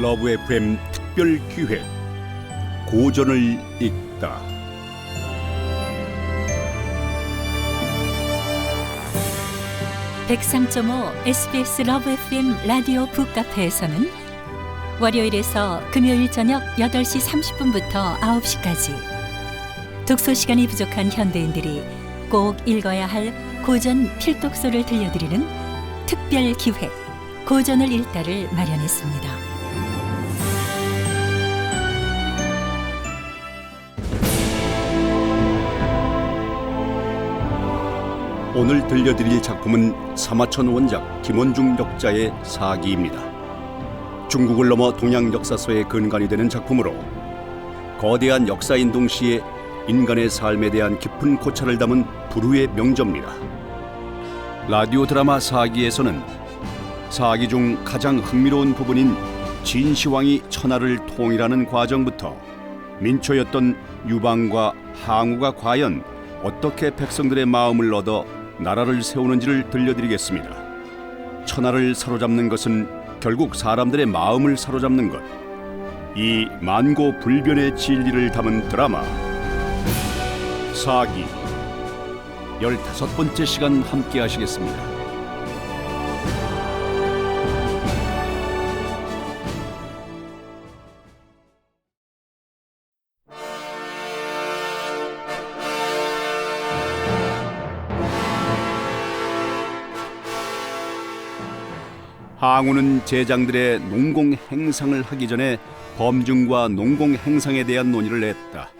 러브 FM 특별 기획 고전을 읽다. (103.5) SBS 러브 FM 라디오 북카페에서는 월요일에서 금요일 저녁 8시 30분부터 9시까지 독서 시간이 부족한 현대인들이 꼭 읽어야 할 고전 필독서를 들려드리는 특별 기획 고전을 읽다를 마련했습니다. 오늘 들려드릴 작품은 사마천 원작 김원중 역자의 사기입니다. 중국을 넘어 동양 역사서의 근간이 되는 작품으로 거대한 역사인 동시에 인간의 삶에 대한 깊은 고찰을 담은 불후의 명저입니다. 라디오 드라마 사기에서는 사기 중 가장 흥미로운 부분인 진시황이 천하를 통일하는 과정부터 민초였던 유방과 항우가 과연 어떻게 백성들의 마음을 얻어 나라를 세우는지를 들려드리겠습니다. 천하를 사로잡는 것은 결국 사람들의 마음을 사로잡는 것. 이 만고 불변의 진리를 담은 드라마 사기 15번째 시간 함께 하시겠습니다. 항우는 제장들의 농공 행상을 하기 전에 범증과 농공 행상에 대한 논의를 했다.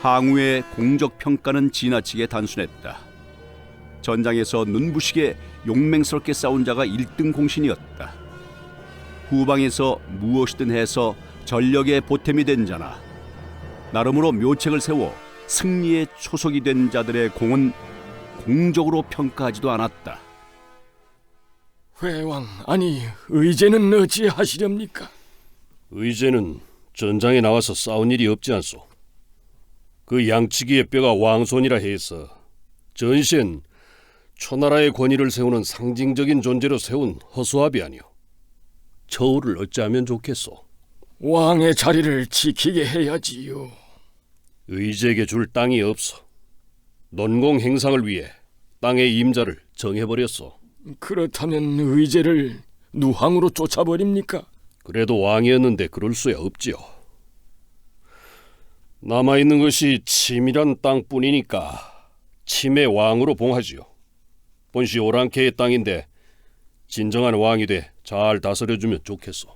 항우의 공적 평가는 지나치게 단순했다. 전장에서 눈부시게 용맹스럽게 싸운 자가 1등 공신이었다. 후방에서 무엇이든 해서 전력의 보탬이 된 자나 나름으로 묘책을 세워 승리의 초석이 된 자들의 공은 공적으로 평가하지도 않았다. 회왕, 아니 의제는 어찌하시렵니까? 의제는 전장에 나와서 싸운 일이 없지 않소. 그 양치기의 뼈가 왕손이라 해서 전시엔 초나라의 권위를 세우는 상징적인 존재로 세운 허수아비 아니오. 처우를 어찌하면 좋겠소? 왕의 자리를 지키게 해야지요. 의제에게 줄 땅이 없어. 논공 행상을 위해 땅의 임자를 정해버렸소. 그렇다면 의제를 누항으로 쫓아버립니까? 그래도 왕이었는데 그럴 수야 없지요. 남아있는 것이 침이란 땅뿐이니까 침의 왕으로 봉하지요. 본시 오랑캐의 땅인데 진정한 왕이 돼 잘 다스려주면 좋겠소.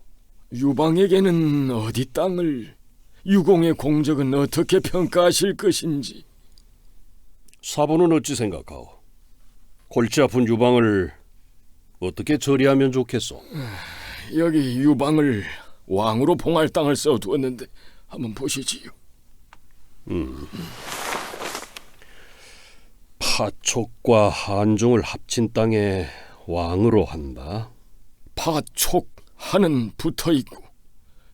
유방에게는 어디 땅을, 유공의 공적은 어떻게 평가하실 것인지. 사부는 어찌 생각하오? 골치 아픈 유방을 어떻게 처리하면 좋겠소? 여기 유방을 왕으로 봉할 땅을 써두었는데 한번 보시지요. 파촉과 한중을 합친 땅에 왕으로 한다. 파촉 하는 붙어있고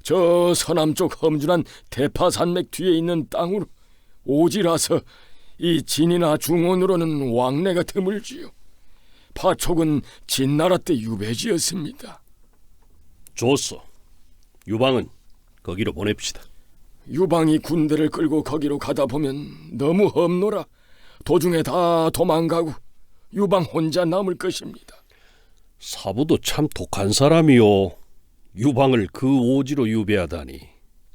저 서남쪽 험준한 대파산맥 뒤에 있는 땅으로 오지라서 이 진이나 중원으로는 왕래가 드물지요. 파촉은 진나라 때 유배지였습니다. 좋소. 유방은 거기로 보냅시다. 유방이 군대를 끌고 거기로 가다 보면 너무 험노라 도중에 다 도망가고 유방 혼자 남을 것입니다. 사부도 참 독한 사람이요. 유방을 그 오지로 유배하다니.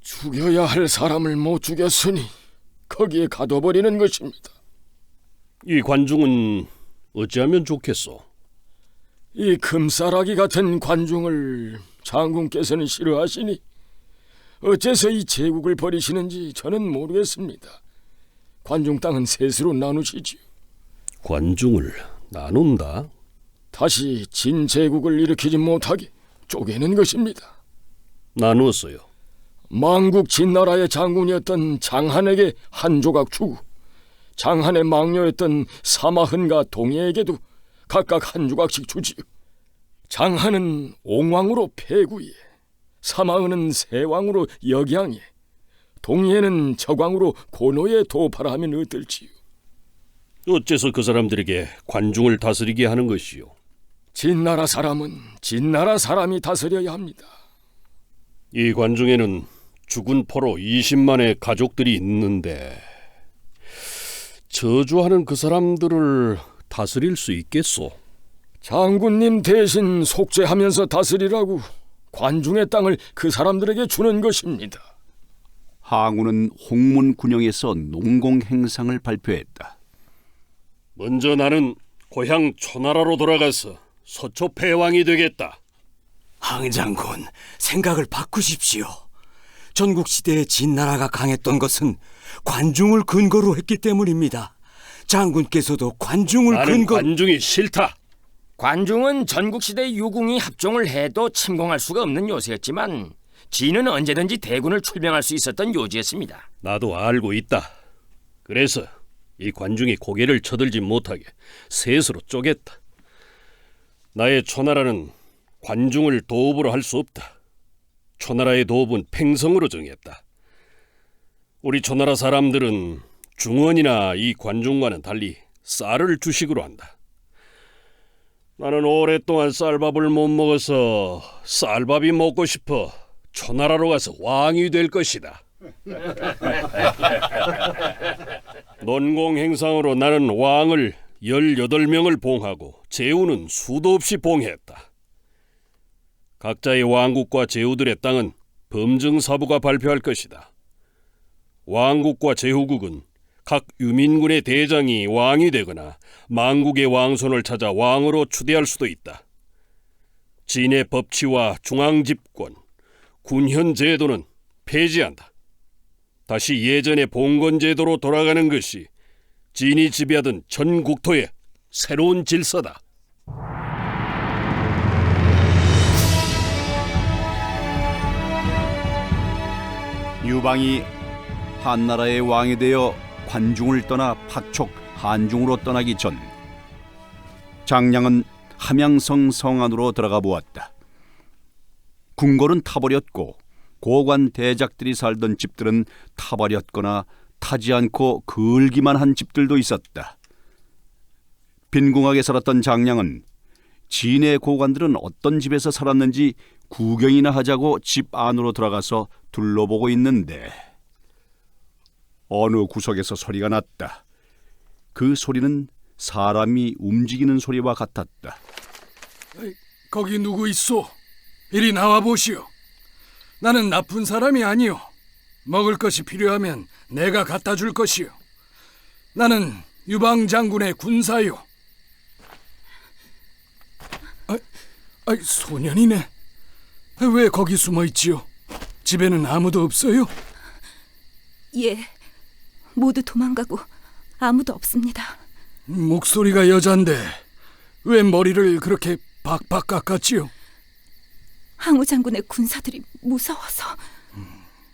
죽여야 할 사람을 못 죽였으니 거기에 가둬버리는 것입니다. 이 관중은 어찌하면 좋겠소? 이 금싸라기 같은 관중을 장군께서는 싫어하시니 어째서 이 제국을 버리시는지 저는 모르겠습니다. 관중 땅은 셋으로 나누시지요. 관중을 나눈다? 다시 진제국을 일으키지 못하게 쪼개는 것입니다. 나누었어요. 망국 진나라의 장군이었던 장한에게 한 조각 주고 장한의 망녀였던 사마흔과 동해에게도 각각 한 조각씩 주지요. 장한은 옹왕으로 폐구에, 사마흔은 세왕으로 역양에, 동해는 적왕으로 고노에 도파라 하면 어떨지요? 어째서 그 사람들에게 관중을 다스리게 하는 것이요? 진나라 사람은 진나라 사람이 다스려야 합니다. 이 관중에는 죽은 포로 20만의 가족들이 있는데 저주하는 그 사람들을 다스릴 수 있겠소? 장군님 대신 속죄하면서 다스리라고 관중의 땅을 그 사람들에게 주는 것입니다. 항우는 홍문 군영에서 농공 행상을 발표했다. 먼저 나는 고향 초나라로 돌아가서 서초 패왕이 되겠다. 항장군, 생각을 바꾸십시오. 전국시대에 진나라가 강했던 것은 관중을 근거로 했기 때문입니다. 장군께서도 관중을 나는 관중이 싫다. 관중은 전국시대 유궁이 합종을 해도 침공할 수가 없는 요새였지만 진은 언제든지 대군을 출병할 수 있었던 요지였습니다. 나도 알고 있다. 그래서 이 관중이 고개를 쳐들지 못하게 셋으로 쪼갰다. 나의 초나라는 관중을 도읍으로 할 수 없다. 초나라의 도읍은 팽성으로 정했다. 우리 초나라 사람들은 중원이나 이 관중과는 달리 쌀을 주식으로 한다. 나는 오랫동안 쌀밥을 못 먹어서 쌀밥이 먹고 싶어 초나라로 가서 왕이 될 것이다. 논공 행상으로 나는 왕을 18명을 봉하고 제후는 수도 없이 봉했다. 각자의 왕국과 제후들의 땅은 범증사부가 발표할 것이다. 왕국과 제후국은 각 유민군의 대장이 왕이 되거나 만국의 왕손을 찾아 왕으로 추대할 수도 있다. 진의 법치와 중앙집권, 군현 제도는 폐지한다. 다시 예전의 봉건 제도로 돌아가는 것이 진이 지배하던 전 국토의 새로운 질서다. 유방이 한나라의 왕이 되어 관중을 떠나 파촉 한중으로 떠나기 전 장량은 함양성 성 안으로 들어가 보았다. 궁궐은 타버렸고 고관 대작들이 살던 집들은 타버렸거나 타지 않고 그을기만 한 집들도 있었다. 빈궁하게 살았던 장량은 진의 고관들은 어떤 집에서 살았는지 구경이나 하자고 집 안으로 들어가서 둘러보고 있는데 어느 구석에서 소리가 났다. 그 소리는 사람이 움직이는 소리와 같았다. 거기 누구 있소? 이리 나와 보시오. 나는 나쁜 사람이 아니오. 먹을 것이 필요하면 내가 갖다 줄 것이오. 나는 유방 장군의 군사요. 소년이네. 왜 거기 숨어 있지요? 집에는 아무도 없어요? 예, 모두 도망가고 아무도 없습니다. 목소리가 여잔데 왜 머리를 그렇게 박박 깎았지요? 항우 장군의 군사들이 무서워서.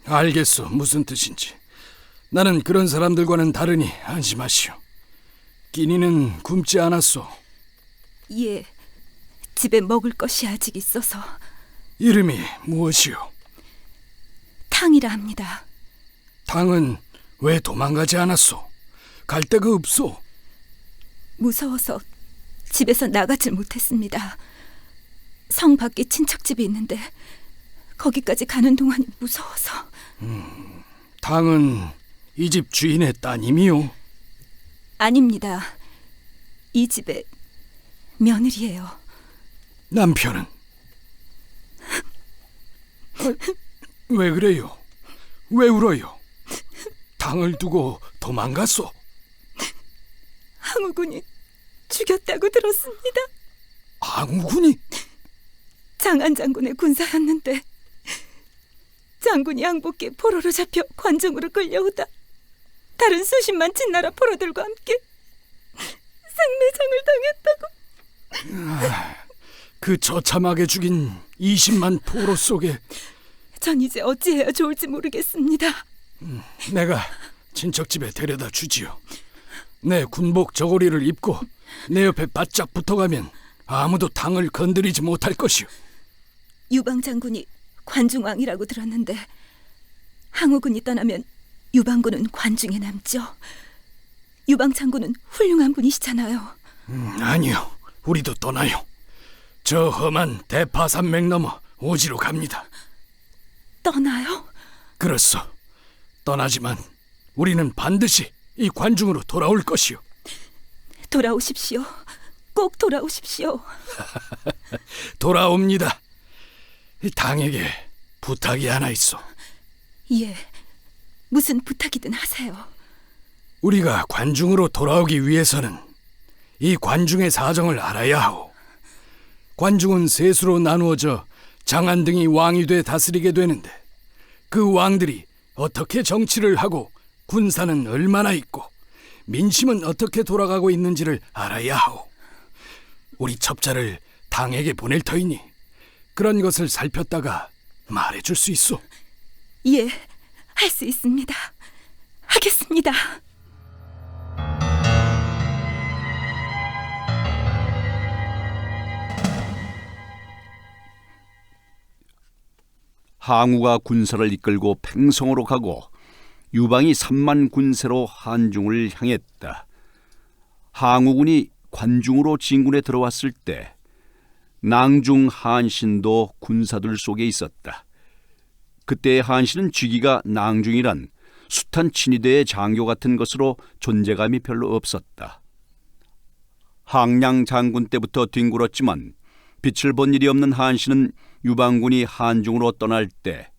알겠소, 무슨 뜻인지. 나는 그런 사람들과는 다르니 안심하시오. 끼니는 굶지 않았소. 예, 집에 먹을 것이 아직 있어서. 이름이 무엇이오? 탕이라 합니다. 당은 왜 도망가지 않았소? 갈 데가 없소. 무서워서 집에서 나가질 못했습니다. 성 밖에 친척집이 있는데 거기까지 가는 동안이 무서워서. 당은 이 집 주인의 따님이요? 아닙니다. 이 집의 며느리예요. 남편은? 왜 그래요? 왜 울어요? 당을 두고 도망갔소? 항우군이 죽였다고 들었습니다. 항우군이? 장안 장군의 군사였는데 장군이 항복해 포로로 잡혀 관중으로 끌려오다 다른 수십만 진나라 포로들과 함께 생매장을 당했다고. 그 처참하게 죽인 20만 포로 속에 전 이제 어찌해야 좋을지 모르겠습니다. 내가 친척집에 데려다 주지요. 내 군복 저고리를 입고 내 옆에 바짝 붙어가면 아무도 당을 건드리지 못할 것이오. 유방 장군이 관중왕이라고 들었는데 항우군이 떠나면 유방군은 관중에 남죠. 유방 장군은 훌륭한 분이시잖아요. 아니요, 우리도 떠나요. 저 험한 대파산맥 넘어 오지로 갑니다. 떠나요? 그렇소. 떠나지만 우리는 반드시 이 관중으로 돌아올 것이오. 돌아오십시오. 꼭 돌아오십시오. 돌아옵니다. 이 당에게 부탁이 하나 있어. 예, 무슨 부탁이든 하세요. 우리가 관중으로 돌아오기 위해서는 이 관중의 사정을 알아야 하오. 관중은 셋으로 나누어져 장안 등이 왕이 돼 다스리게 되는데 그 왕들이 어떻게 정치를 하고 군사는 얼마나 있고 민심은 어떻게 돌아가고 있는지를 알아야 하오. 우리 첩자를 당에게 보낼 터이니 그런 것을 살폈다가 말해줄 수 있소. 예, 할 수 있습니다. 하겠습니다. 항우가 군사를 이끌고 팽성으로 가고 유방이 3만 군세로 한중을 향했다. 항우군이 관중으로 진군에 들어왔을 때 낭중 한신도 군사들 속에 있었다. 그때 한신은 직위가 낭중이란 숱한 친위대의 장교 같은 것으로 존재감이 별로 없었다. 항량 장군 때부터 뒹굴었지만 빛을 본 일이 없는 한신은 유방군이 한중으로 떠날 때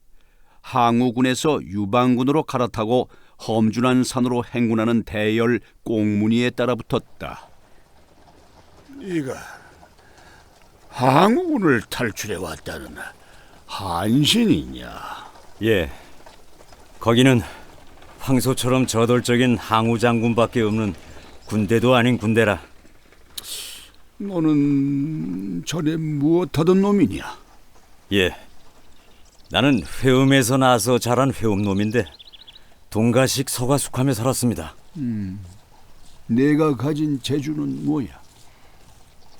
항우군에서 유방군으로 갈아타고 험준한 산으로 행군하는 대열 꽁무니에 따라붙었다. 네가 항우군을 탈출해 왔다는 한신이냐? 예, 거기는 황소처럼 저돌적인 항우 장군밖에 없는 군대도 아닌 군대라. 너는 전에 무엇하던 놈이냐? 예, 나는 회음에서 나서 자란 회음놈인데 동가식 서가숙하며 살았습니다. 내가 가진 재주는 뭐야?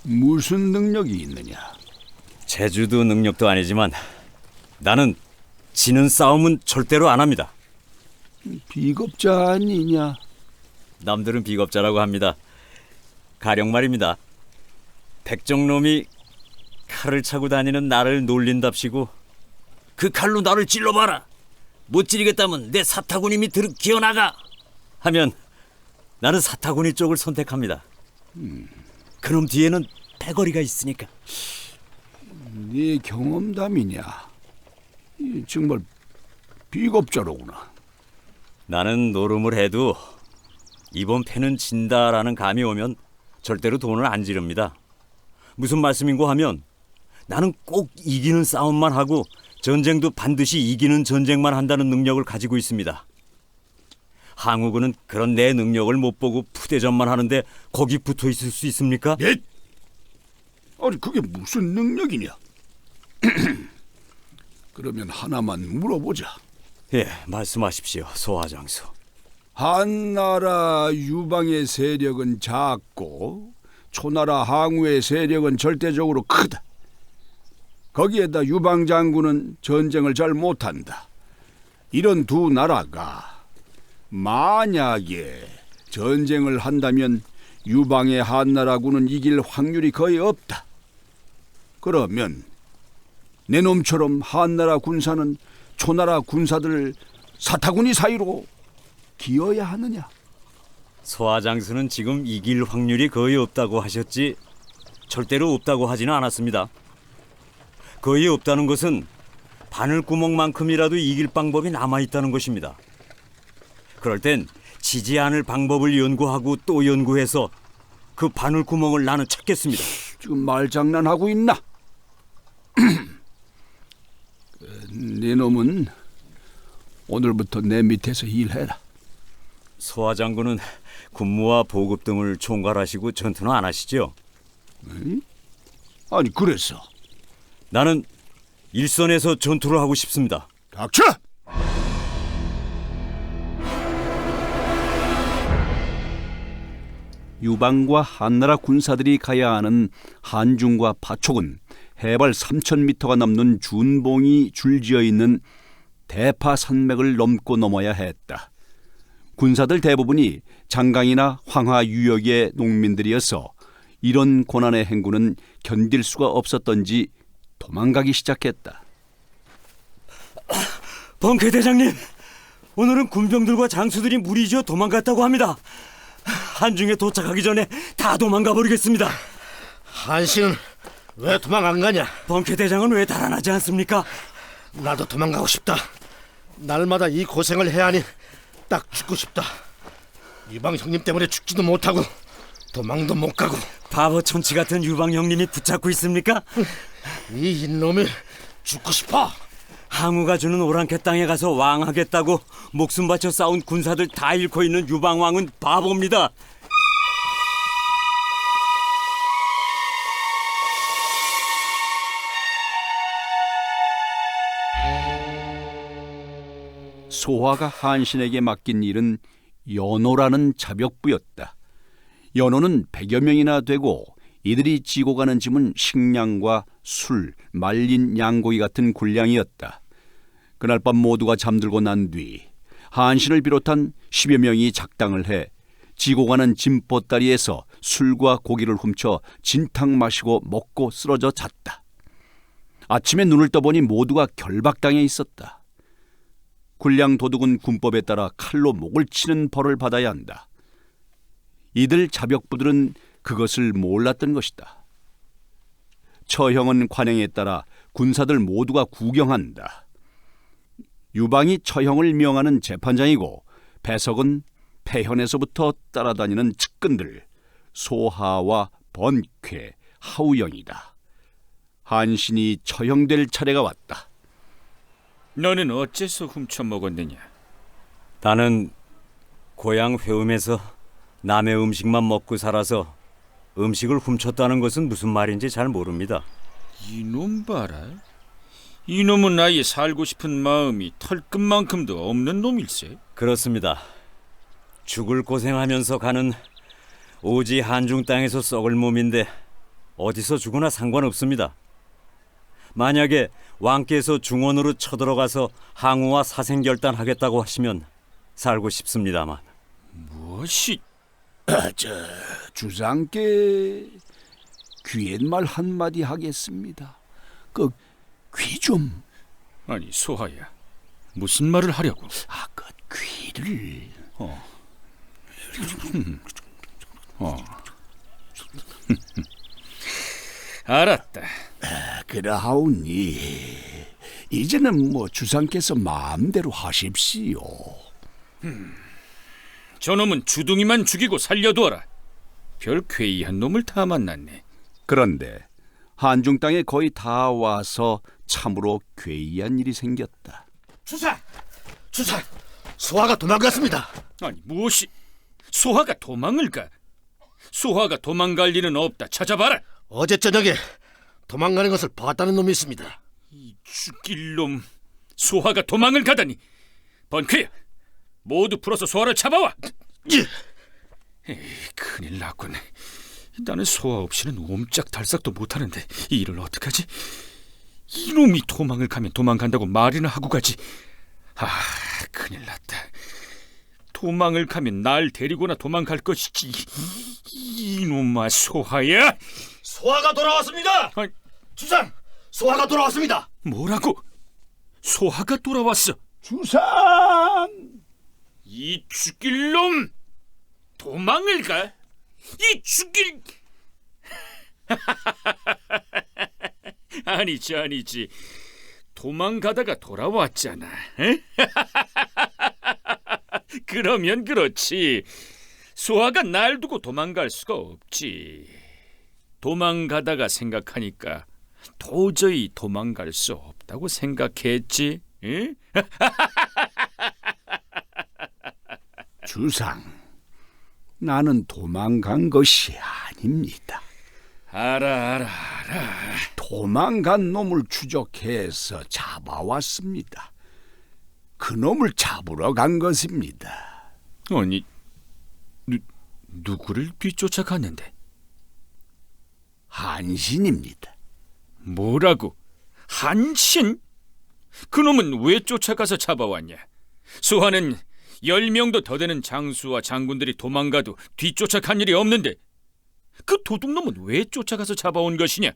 무슨 능력이 있느냐? 제주도 능력도 아니지만 나는 지는 싸움은 절대로 안 합니다. 비겁자 아니냐? 남들은 비겁자라고 합니다. 가령 말입니다. 백정놈이 칼을 차고 다니는 나를 놀린답시고 그 칼로 나를 찔러봐라. 못 찌르겠다면 내 사타구니 밑으로 기어나가 하면 나는 사타구니 쪽을 선택합니다. 그놈 뒤에는 패거리가 있으니까. 네 경험담이냐? 정말 비겁자로구나. 나는 노름을 해도 이번 패는 진다라는 감이 오면 절대로 돈을 안 지릅니다. 무슨 말씀인고 하면 나는 꼭 이기는 싸움만 하고 전쟁도 반드시 이기는 전쟁만 한다는 능력을 가지고 있습니다. 항우군은 그런 내 능력을 못 보고 푸대전만 하는데 거기 붙어 있을 수 있습니까? 예? 아니 그게 무슨 능력이냐? 그러면 하나만 물어보자. 예, 말씀하십시오, 소하장수. 한나라 유방의 세력은 작고 초나라 항우의 세력은 절대적으로 크다. 거기에다 유방 장군은 전쟁을 잘 못한다. 이런 두 나라가 만약에 전쟁을 한다면 유방의 한나라군은 이길 확률이 거의 없다. 그러면 내 놈처럼 한나라 군사는 초나라 군사들 사타구니 사이로 기어야 하느냐? 소하장수는 지금 이길 확률이 거의 없다고 하셨지 절대로 없다고 하지는 않았습니다. 거의 없다는 것은 바늘구멍만큼이라도 이길 방법이 남아있다는 것입니다. 그럴 땐 지지 않을 방법을 연구하고 또 연구해서 그 바늘구멍을 나는 찾겠습니다. 지금 말장난하고 있나? 네 놈은 오늘부터 내 밑에서 일해라. 소하장군은 군무와 보급 등을 총괄하시고 전투는 안 하시죠? 아니 그래서 나는 일선에서 전투를 하고 싶습니다. 닥쳐! 유방과 한나라 군사들이 가야 하는 한중과 파촉은 해발 3,000m가 넘는 준봉이 줄지어 있는 대파 산맥을 넘고 넘어야 했다. 군사들 대부분이 장강이나 황하 유역의 농민들이어서 이런 고난의 행군은 견딜 수가 없었던지 도망가기 시작했다. 번쾌 대장님, 오늘은 군병들과 장수들이 무리지어 도망갔다고 합니다. 한중에 도착하기 전에 다 도망가 버리겠습니다. 한신은 왜 도망 안 가냐? 번쾌 대장은 왜 달아나지 않습니까? 나도 도망가고 싶다. 날마다 이 고생을 해야 하니 딱 죽고 싶다. 유방 형님 때문에 죽지도 못하고 도망도 못 가고. 바보 천치 같은 유방 형님이 붙잡고 있습니까? 이 인놈이 죽고 싶어. 항우가 주는 오랑캐 땅에 가서 왕하겠다고 목숨 바쳐 싸운 군사들 다 잃고 있는 유방왕은 바보입니다. 소화가 한신에게 맡긴 일은 연호라는 자벽부였다. 연호는 100여 명이나 되고 이들이 지고 가는 짐은 식량과 술, 말린 양고기 같은 군량이었다. 그날 밤 모두가 잠들고 난 뒤 한신을 비롯한 10여 명이 작당을 해 지고 가는 짐보따리에서 술과 고기를 훔쳐 진탕 마시고 먹고 쓰러져 잤다. 아침에 눈을 떠보니 모두가 결박당해 있었다. 군량 도둑은 군법에 따라 칼로 목을 치는 벌을 받아야 한다. 이들 자벽부들은 그것을 몰랐던 것이다. 처형은 관행에 따라 군사들 모두가 구경한다. 유방이 처형을 명하는 재판장이고 배석은 폐현에서부터 따라다니는 측근들 소하와 번쾌, 하우영이다. 한신이 처형될 차례가 왔다. 너는 어째서 훔쳐 먹었느냐? 나는 고향 회음에서 남의 음식만 먹고 살아서 음식을 훔쳤다는 것은 무슨 말인지 잘 모릅니다. 이놈 봐라. 이놈은 아예 살고 싶은 마음이 털끝만큼도 없는 놈일세. 그렇습니다. 죽을 고생하면서 가는 오지 한중 땅에서 썩을 몸인데 어디서 죽으나 상관없습니다. 만약에 왕께서 중원으로 쳐들어가서 항우와 사생결단하겠다고 하시면 살고 싶습니다만. 무엇이? 주상께 귀한 말 한마디 하겠습니다. 그 귀 좀. 아니 소하야, 무슨 말을 하려고? 그 귀를. 알았다. 그러하오니 이제는 주상께서 마음대로 하십시오. 저놈은 주둥이만 죽이고 살려두어라. 별 괴이한 놈을 다 만났네. 그런데 한중 땅에 거의 다 와서 참으로 괴이한 일이 생겼다. 주상! 소화가 도망갔습니다. 아니 무엇이? 소하가 도망을 가? 소하가 도망갈 리는 없다. 찾아봐라. 어제 저녁에 도망가는 것을 봤다는 놈이 있습니다. 이 죽일 놈. 소하가 도망을 가다니. 번쾌야, 모두 풀어서 소하를 잡아와. 에이, 큰일 났군. 나는 소하 없이는 옴짝달싹도 못하는데 이 일을 어떡하지? 이놈이 도망을 가면 도망간다고 말이나 하고 가지. 큰일 났다. 도망을 가면 날 데리고나 도망갈 것이지. 이놈아 소하야. 소화가 돌아왔습니다. 아니, 주상! 소화가 돌아왔습니다. 뭐라고? 소하가 돌아왔어? 주상! 이 죽일 놈! 도망을 가? 이 죽일... 아니지. 도망가다가 돌아왔잖아. 그러면 그렇지. 소아가 날 두고 도망갈 수가 없지. 도망가다가 생각하니까 도저히 도망갈 수 없다고 생각했지. 응? 주상, 나는 도망간 것이 아닙니다. 알아. 도망간 놈을 추적해서 잡아왔습니다. 그 놈을 잡으러 간 것입니다. 아니, 누구를 뒤쫓아갔는데? 한신입니다. 뭐라고? 한신? 그놈은 왜 쫓아가서 잡아왔냐? 소하는 10명도 더 되는 장수와 장군들이 도망가도 뒤쫓아간 일이 없는데 그 도둑놈은 왜 쫓아가서 잡아온 것이냐?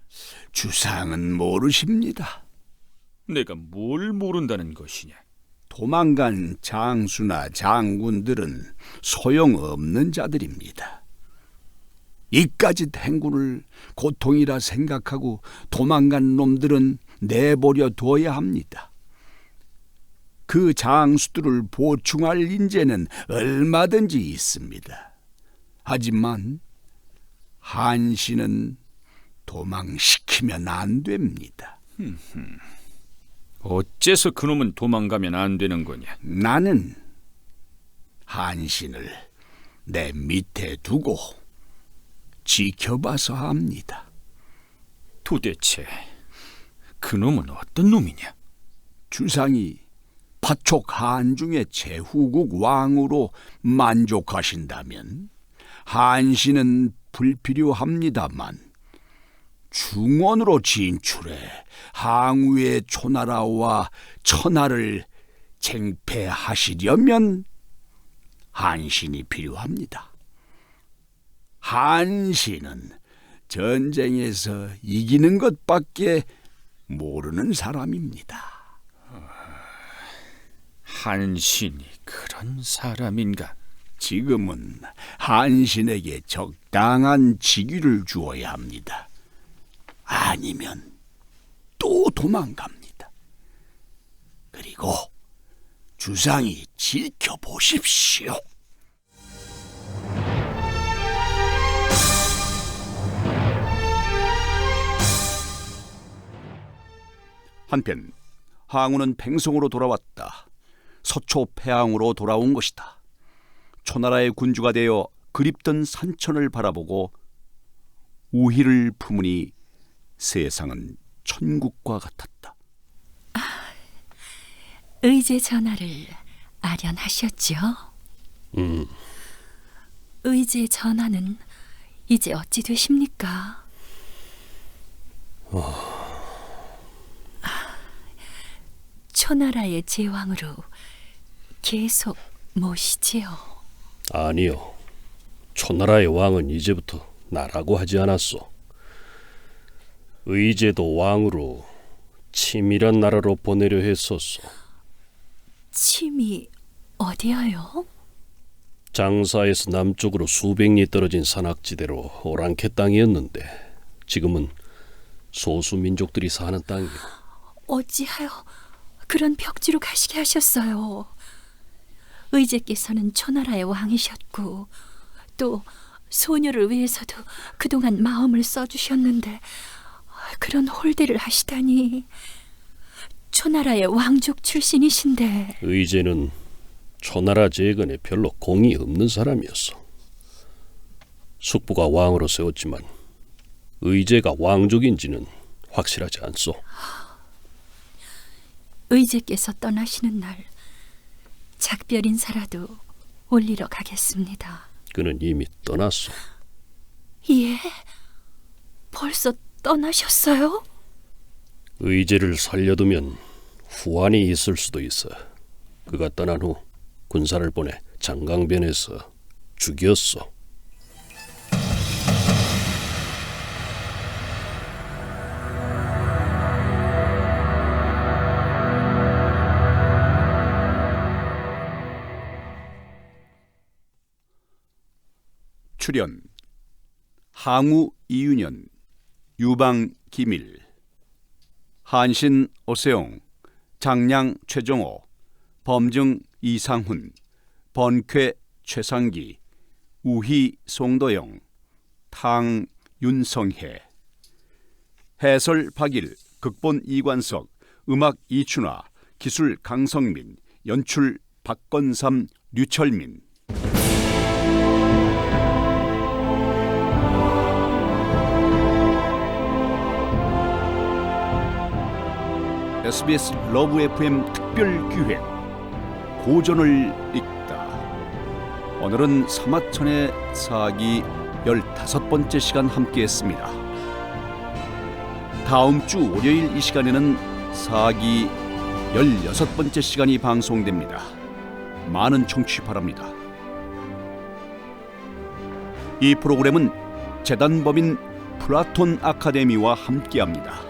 주상은 모르십니다. 내가 뭘 모른다는 것이냐? 도망간 장수나 장군들은 소용없는 자들입니다. 이까짓 행군을 고통이라 생각하고 도망간 놈들은 내버려 둬야 합니다. 그 장수들을 보충할 인재는 얼마든지 있습니다. 하지만 한신은 도망시키면 안 됩니다. 어째서 그놈은 도망가면 안 되는 거냐? 나는 한신을 내 밑에 두고 지켜봐서 합니다. 도대체 그놈은 어떤 놈이냐? 주상이 파촉 한중의 제후국 왕으로 만족하신다면 한신은 불필요합니다만 중원으로 진출해 항우의 초나라와 천하를 쟁패하시려면 한신이 필요합니다. 한신은 전쟁에서 이기는 것밖에 모르는 사람입니다. 한신이 그런 사람인가? 지금은 한신에게 적당한 직위를 주어야 합니다. 아니면 또 도망갑니다. 그리고 주상이 지켜보십시오. 한편 항우는 팽성으로 돌아왔다. 서초 패항으로 돌아온 것이다. 초나라의 군주가 되어 그립던 산천을 바라보고 우희를 품으니 세상은 천국과 같았다. 의제 전하를 아련하셨지요? 의제 전하는 이제 어찌 되십니까? 초나라의 제왕으로 계속 모시지요? 아니요. 초나라의 왕은 이제부터 나라고 하지 않았소. 의제도 왕으로 침이란 나라로 보내려 했었소. 침이 어디야요? 장사에서 남쪽으로 수백 리 떨어진 산악지대로 오랑캐 땅이었는데 지금은 소수민족들이 사는 땅이요. 어찌하여 그런 벽지로 가시게 하셨어요? 의제께서는 초나라의 왕이셨고 또 소녀를 위해서도 그동안 마음을 써주셨는데 그런 홀대를 하시다니. 초나라의 왕족 출신이신데. 의제는 초나라 재건에 별로 공이 없는 사람이었어. 숙부가 왕으로 세웠지만 의제가 왕족인지는 확실하지 않소. 의제께서 떠나시는 날 작별 인사라도 올리러 가겠습니다. 그는 이미 떠났소. 예? 벌써 떠나셨어요? 의제를 살려두면 후환이 있을 수도 있어. 그가 떠난 후 군사를 보내 장강변에서 죽였소. 출연 항우 이윤현, 유방 기밀, 한신 오세용, 장량 최정호, 범증 이상훈, 번쾌 최상기, 우희 송도영, 탕 윤성혜. 해설 박일, 극본 이관석, 음악 이춘화, 기술 강성민, 연출 박건삼, 류철민. SBS 러브 FM 특별 기획 고전을 읽다. 오늘은 사마천의 사기 15번째 시간 함께했습니다. 다음 주 월요일 이 시간에는 사기 16번째 시간이 방송됩니다. 많은 청취 바랍니다. 이 프로그램은 재단법인 플라톤 아카데미와 함께합니다.